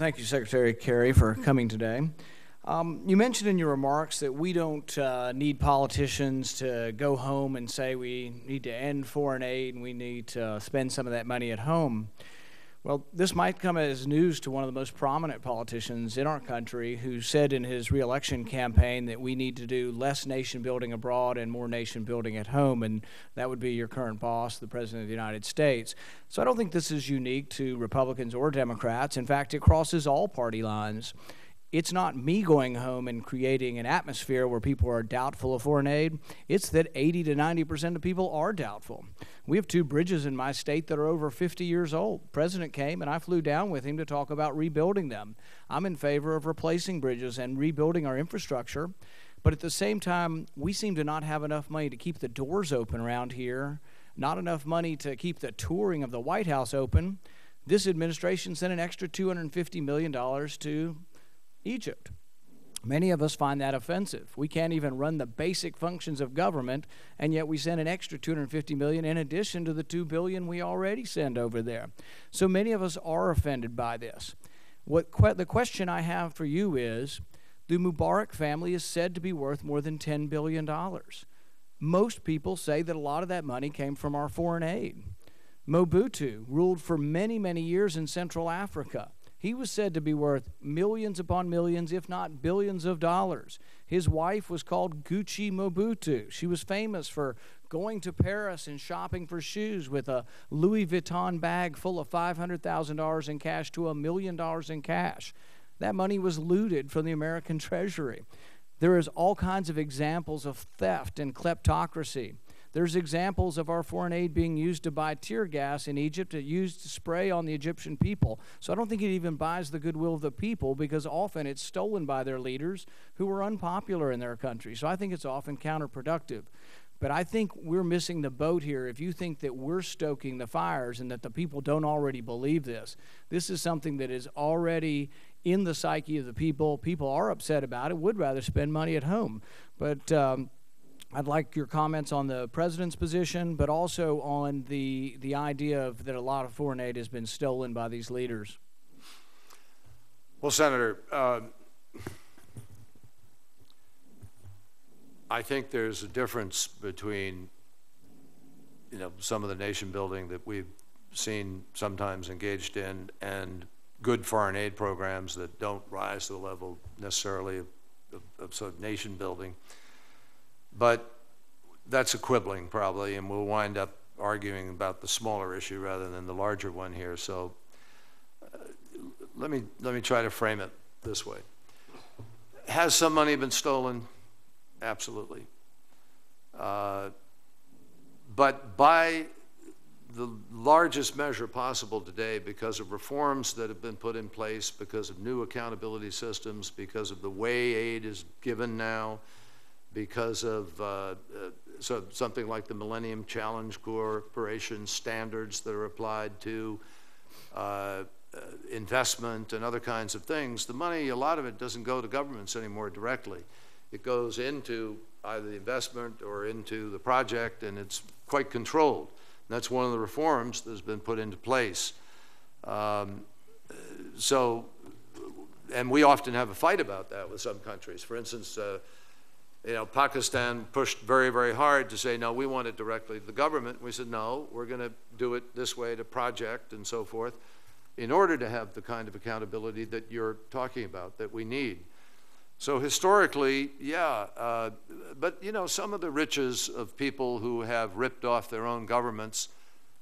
Thank you, Secretary Kerry, for coming today. You mentioned in your remarks that we don't need politicians to go home and say we need to end foreign aid and we need to spend some of that money at home. Well, this might come as news to one of the most prominent politicians in our country who said in his re-election campaign that we need to do less nation building abroad and more nation building at home, and that would be your current boss, the President of the United States. So I don't think this is unique to Republicans or Democrats. In fact, it crosses all party lines. It's not me going home and creating an atmosphere where people are doubtful of foreign aid. It's that 80 to 90% of people are doubtful. We have 2 bridges in my state that are over 50 years old. The president came and I flew down with him to talk about rebuilding them. I'm in favor of replacing bridges and rebuilding our infrastructure. But at the same time, we seem to not have enough money to keep the doors open around here, not enough money to keep the touring of the White House open. This administration sent an extra $250 million to Egypt. Many of us find that offensive. We can't even run the basic functions of government, and yet we send an extra $250 million in addition to the $2 billion we already send over there. So many of us are offended by this. The question I have for you is, the Mubarak family is said to be worth more than $10 billion. Most people say that a lot of that money came from our foreign aid. Mobutu ruled for many, many years in Central Africa. He was said to be worth millions upon millions, if not billions of dollars. His wife was called Gucci Mobutu. She was famous for going to Paris and shopping for shoes with a Louis Vuitton bag full of $500,000 in cash to $1 million in cash. That money was looted from the American Treasury. There is all kinds of examples of theft and kleptocracy. There's examples of our foreign aid being used to buy tear gas in Egypt, used to spray on the Egyptian people. So I don't think it even buys the goodwill of the people, because often it's stolen by their leaders who are unpopular in their country. So I think it's often counterproductive. But I think we're missing the boat here if you think that we're stoking the fires and that the people don't already believe this. This is something that is already in the psyche of the people. People are upset about it, would rather spend money at home. But I'd like your comments on the president's position, but also on the idea of that a lot of foreign aid has been stolen by these leaders. Well, Senator, I think there's a difference between, some of the nation building that we've seen sometimes engaged in and good foreign aid programs that don't rise to the level necessarily of sort of nation building. But that's a quibbling probably, and we'll wind up arguing about the smaller issue rather than the larger one here. So let me try to frame it this way. Has some money been stolen? Absolutely. But by the largest measure possible today, because of reforms that have been put in place, because of new accountability systems, because of the way aid is given now, because of something like the Millennium Challenge Corporation standards that are applied to investment and other kinds of things, the money, a lot of it doesn't go to governments anymore directly. It goes into either the investment or into the project, and it's quite controlled. And that's one of the reforms that's been put into place. And we often have a fight about that with some countries. For instance, Pakistan pushed very, very hard to say, no, we want it directly to the government. We said, no, we're going to do it this way to project and so forth in order to have the kind of accountability that you're talking about, that we need. So historically, yeah, but some of the riches of people who have ripped off their own governments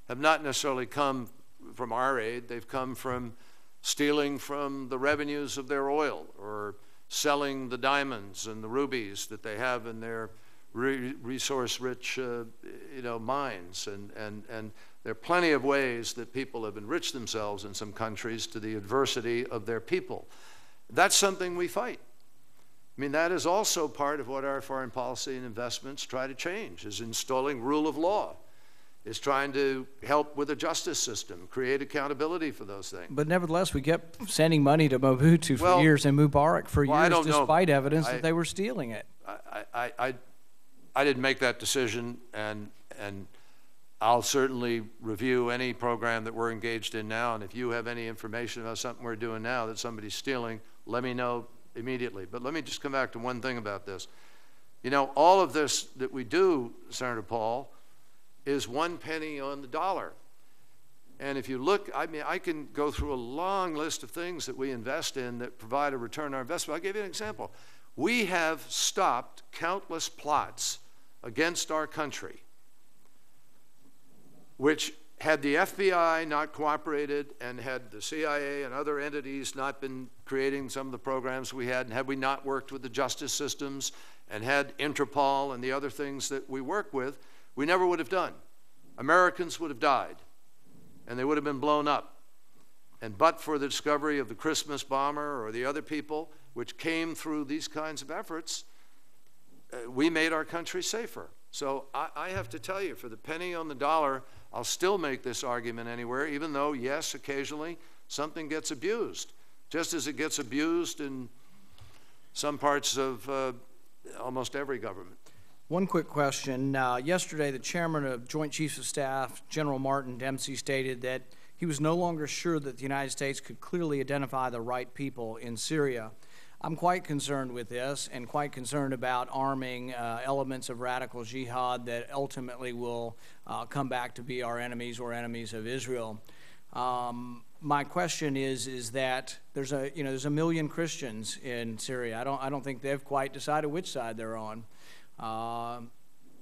have not necessarily come from our aid. They've come from stealing from the revenues of their oil or selling the diamonds and the rubies that they have in their resource-rich, mines. And there are plenty of ways that people have enriched themselves in some countries to the adversity of their people. That's something we fight. I mean, that is also part of what our foreign policy and investments try to change, is installing rule of law, is trying to help with a justice system, create accountability for those things. But nevertheless, we kept sending money to Mobutu for years and Mubarak for years, despite evidence that they were stealing it. I didn't make that decision, and I'll certainly review any program that we're engaged in now, and if you have any information about something we're doing now that somebody's stealing, let me know immediately. But let me just come back to one thing about this. You know, all of this that we do, Senator Paul, is 1 penny on the dollar. And if you look, I mean, I can go through a long list of things that we invest in that provide a return on our investment. I'll give you an example. We have stopped countless plots against our country, which had the FBI not cooperated and had the CIA and other entities not been creating some of the programs we had, and had we not worked with the justice systems and had Interpol and the other things that we work with, we never would have done. Americans would have died, and they would have been blown up. And but for the discovery of the Christmas bomber or the other people, which came through these kinds of efforts, we made our country safer. So I have to tell you, for the penny on the dollar, I'll still make this argument anywhere, even though, yes, occasionally something gets abused, just as it gets abused in some parts of almost every government. One quick question. Yesterday, the chairman of Joint Chiefs of Staff, General Martin Dempsey, stated that he was no longer sure that the United States could clearly identify the right people in Syria. I'm quite concerned with this and quite concerned about arming elements of radical jihad that ultimately will come back to be our enemies or enemies of Israel. My question is that there's a million Christians in Syria. I don't think they've quite decided which side they're on.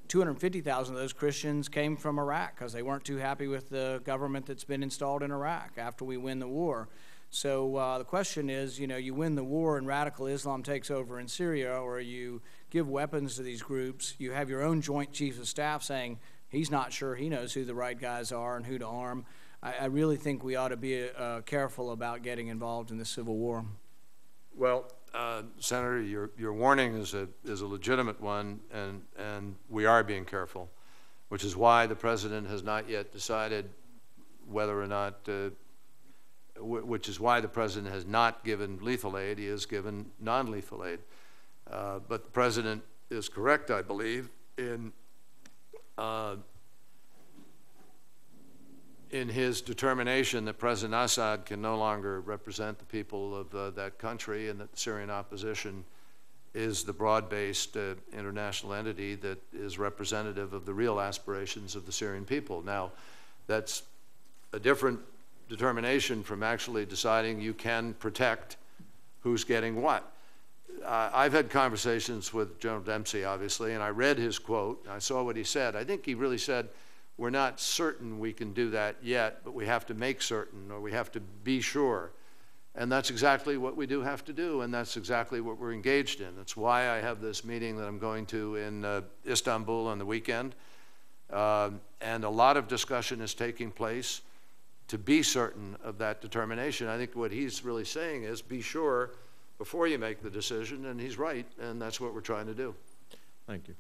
250,000 of those Christians came from Iraq because they weren't too happy with the government that's been installed in Iraq after we win the war. So the question is, you win the war and radical Islam takes over in Syria, or you give weapons to these groups. You have your own Joint Chiefs of Staff saying he's not sure he knows who the right guys are and who to arm. I really think we ought to be careful about getting involved in the civil war. Well, Senator, your warning is a legitimate one, and we are being careful, which is why the President has not yet decided whether or not, which is why the President has not given lethal aid. He has given non-lethal aid. But the President is correct, I believe, in his determination that President Assad can no longer represent the people of that country, and that the Syrian opposition is the broad-based international entity that is representative of the real aspirations of the Syrian people. Now, that's a different determination from actually deciding you can protect who's getting what. I've had conversations with General Dempsey, obviously, and I read his quote, and I saw what he said. I think he really said, we're not certain we can do that yet, but we have to make certain, or we have to be sure. And that's exactly what we do have to do, and that's exactly what we're engaged in. That's why I have this meeting that I'm going to in Istanbul on the weekend. And a lot of discussion is taking place to be certain of that determination. I think what he's really saying is be sure before you make the decision, and he's right, and that's what we're trying to do. Thank you.